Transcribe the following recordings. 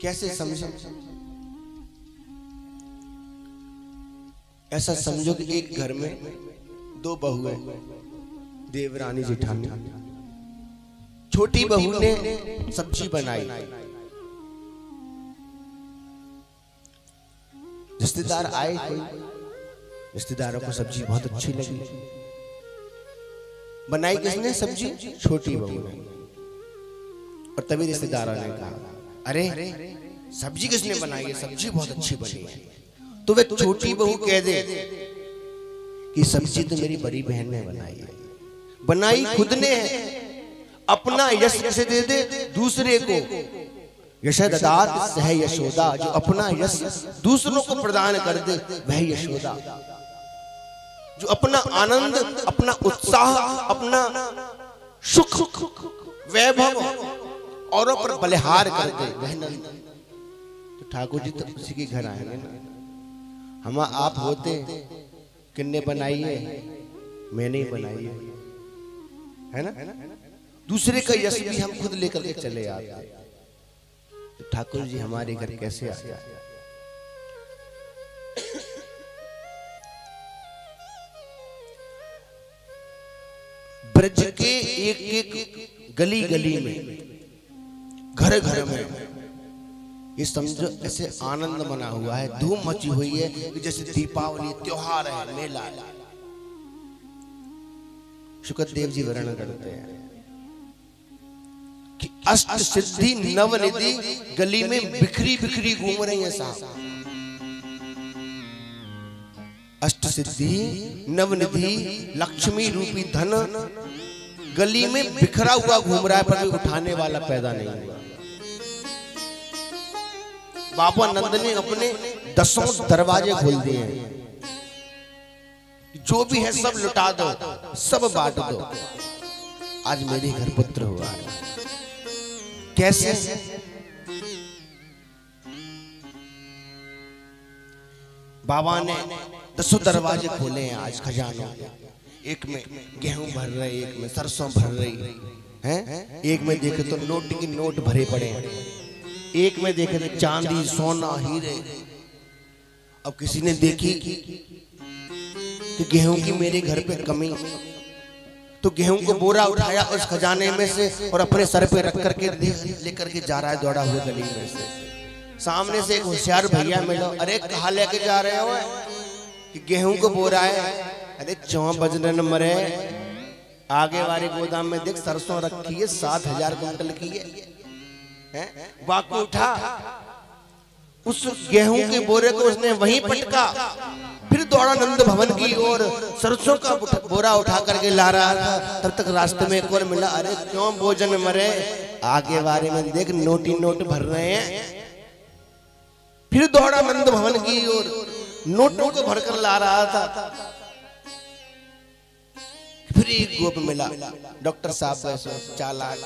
कैसे समझे? ऐसा समझो कि एक घर में दो बहू है, देवरानी जेठानी। छोटी बहू ने सब्जी बनाई, रिश्तेदार आए, रिश्तेदारों को सब्जी बहुत अच्छी लगी। बनाई किसने सब्जी? छोटी बहू ने। और तभी रिश्तेदारों ने कहा, अरे सब्जी किसने बनाई है? सब्जी बहुत अच्छी बनी है। तो वे छोटी बहू कह दे कि सब्जी तो मेरी बड़ी बहन ने बनाई है। बनाई खुद ने है, अपना यश कैसे दे दे दूसरे को? यशोदात सह यशोदा, जो अपना यश दूसरों को प्रदान कर दे वह यशोदा। जो अपना आनंद, अपना उत्साह, अपना सुख वैभव औरों पर बलिहार कर दे वह नंद। तो ठाकुर जी तो उसी के घर आएंगे ना। हम आप होते किन्ने बनाई है? मैंने ही बनाई है ना? दूसरे का यश भी हम खुद लेकर के चले आते। तो ठाकुर जी हमारे घर कैसे आ गया? ब्रज के एक एक गली गली में, घर घर में ये समझो ऐसे आनंद बना हुआ है, धूम मची हुई है कि जैसे दीपावली त्योहार है, मेला है। शुकदेव जी वर्णन करते हैं कि अष्ट सिद्धि नवनिधि गली में बिखरी बिखरी घूम रही है साहब। अष्ट सिद्धि नवनिधि लक्ष्मी रूपी धन गली में बिखरा हुआ घूम रहा है, पर कोई उठाने वाला पैदा नहीं हुआ। बाबा नंद ने अपने 10 दरवाजे खोल दिए हैं, जो भी है सब लुटा दो, सब बांट दो। आज मेरे घर पुत्र हुआ है। कैसे? बाबा ने 10 दरवाजे खोले हैं आज खजानों के। एक में गेहूं भर रहे, एक में सरसों भर रही है, एक में देखे तो नोट की नोट भरे पड़े हैं, एक में देखे तो चांदी सोना हीरे। अब किसी ने देखी कि गेहूं की मेरे घर पे कमी, तो गेहूं को बोरा उठाया उस खजाने में से और अपने सर पे रख करके लेकर के जा रहा है दौड़ा हुआ गली में से। सामने से एक होशियार भैया मिलो, अरे कहाँ लेके जा रहे हो? कि गेहूं को बोरा है। अरे 4 बजने न मरे, आगे वाले गोदाम में देख सरसों रखी है, 7000 कुंटल की है। वाकू उठा, उस गेहूं के बोरे को उसने वहीं पटका, फिर दौड़ा नंद भवन की ओर, सरसों का बोरा उठा करके ला रहा था। तब तक रास्ते में एक और मिला, अरे क्यों भोजन मरे, आगे वाले में देख नोटी नोट भर रहे हैं। फिर दौड़ा नंद भवन की ओर, नोटों को भरकर ला रहा था। फिर एक गोप मिला, डॉक्टर साहब चालाक,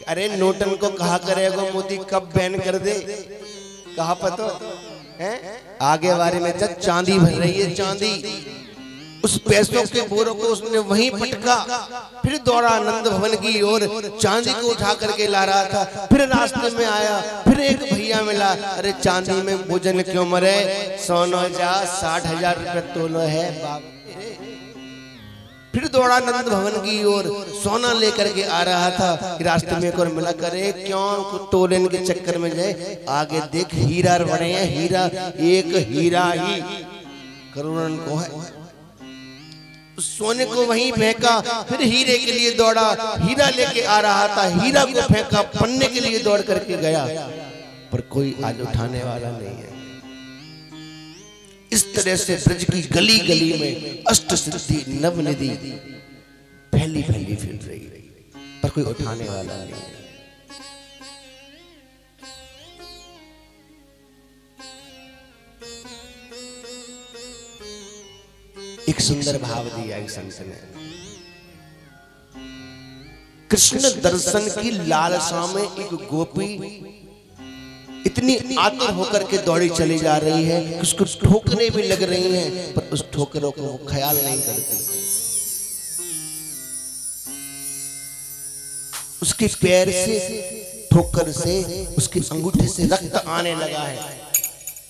अरे नोटन को कहा करेगा मोदी कब बैन कर दे, कहा पता है? आगे बारे में जब चांदी भर रही है, चांदी, उस पैसों के बोरों को उसने वहीं पटका, फिर दौड़ा आनंद भवन की ओर, चांदी को उठा करके ला रहा था। फिर रास्ते में आया, फिर एक भैया मिला, अरे चांदी में भोजन क्यों मरे, सोनो जा 60,000 रुपये तोलो है बाप। फिर दौड़ा नंद भवन की ओर, सोना लेकर के आ रहा था। रास्ते में एक और मिला, करे क्यों तोलन के चक्कर में जाए, आगे देख हीरा बने हैं, हीरा एक हीरा ही करोड़न को है। सोने को वहीं फेंका, फिर हीरे के लिए दौड़ा, हीरा लेके आ रहा था, हीरा को फेंका, पन्ने के लिए दौड़ करके गया, पर कोई आज उठाने वाला नहीं है। इस तरह से ब्रज की गली गली में अष्ट सिद्धि नवनिधि फैली फैली फिर रही, पर कोई उठाने वाला नहीं है। एक सुंदर भाव दिया एक संत ने, कृष्ण दर्शन की लालसा में एक गोपी इतनी आतुर होकर के दौड़ी चली जा रही है कि उसको ठोकरें भी लग रही हैं, पर उस ठोकरों को वो ख्याल नहीं करती। उसके पैर से ठोकर से उसके अंगूठे से रक्त आने लगा है,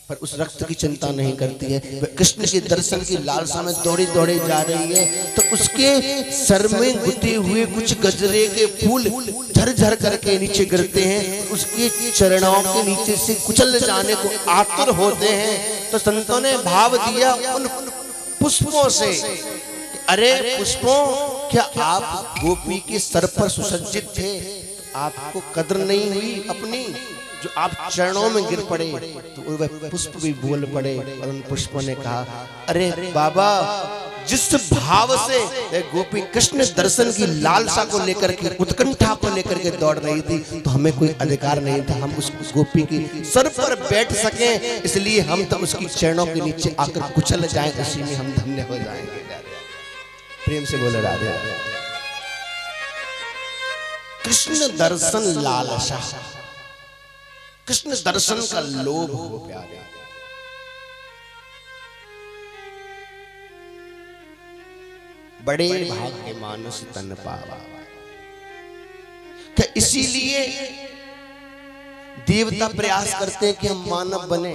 पर उस रक्त की चिंता नहीं करती है। वह कृष्ण के दर्शन की लालसा में दौड़ी दौड़ी जा रही है, तो उसके सर में गुथे हुए कुछ गजरे के फूल झरझर करके नीचे गिरते हैं, उसके चरणों के नीचे से कुचल जाने को आतुर होते हैं। तो संतों ने भाव दिया उन पुष्पों से, अरे पुष्पों, क्या आप गोपी के सर पर सुसज्जित थे, आपको कद्र नहीं हुई अपनी, जो आप चरणों में गिर पड़े? तो वह पुष्प भी बोल पड़े और उन पुष्पों ने कहा, अरे बाबा, जिस भाव से गोपी कृष्ण दर्शन की लालसा को लेकर के, उत्कंठा को लेकर के दौड़ रही थी, तो हमें कोई अधिकार नहीं था हम उस गोपी की सर पर बैठ सकें, इसलिए हम तो उसकी चरणों के नीचे आकर कुचल जाएं, उसी में हम धन्य हो जाएंगे। प्रेम से बोले राधे राधे। कृष्ण दर्शन लालसा, कृष्ण दर्शन का लोभ हो प्यारे। बड़े भाग्य मानुष तन पावा, क्या इसीलिए देवता प्रयास करते हैं कि हम मानव बने,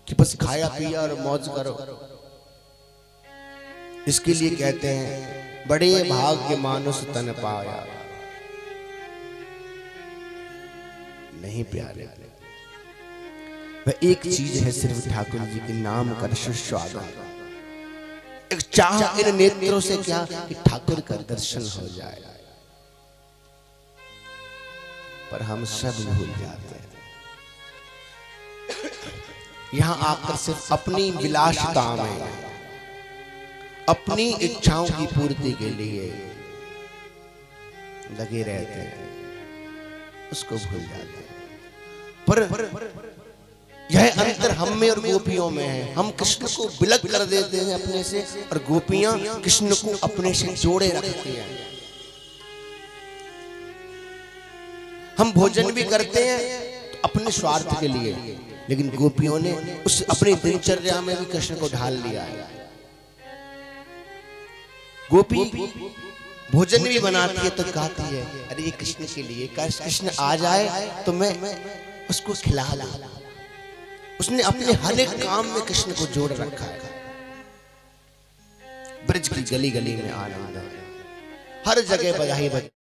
कि बस खाया पिया और मौज करो? इसके लिए कहते हैं बड़े भाग्य मानुष तन पाया। नहीं प्यारे, वह एक चीज है सिर्फ ठाकुर जी के नाम का स्वागत, एक चाह इन नेत्रों से क्या कि ठाकुर का दर्शन हो जाए, पर हम सब भूल जाते हैं। यहां आकर सिर्फ अपनी विलासिता में, अपनी इच्छाओं की पूर्ति के लिए लगे रहते हैं, उसको भूल जाते हैं। पर यह अंतर हम में और गोपियों में है। हम कृष्ण को विलग कर देते हैं अपने से, और गोपियां कृष्ण को अपने से जोड़े रखती हैं। हम भोजन भी करते हैं तो अपने स्वार्थ के लिए, लेकिन गोपियों ने उस अपनी दिनचर्या में भी कृष्ण को ढाल लिया है। गोपी भोजन भी बनाती है तो कहती है, अरे ये कृष्ण के लिए, कृष्ण आ जाए तो मैं उसको खिला ला। उसने अपने हर एक काम में कृष्ण को जोड़ रखा है। ब्रज की गली गली में आनंद है, हर जगह बधाई बज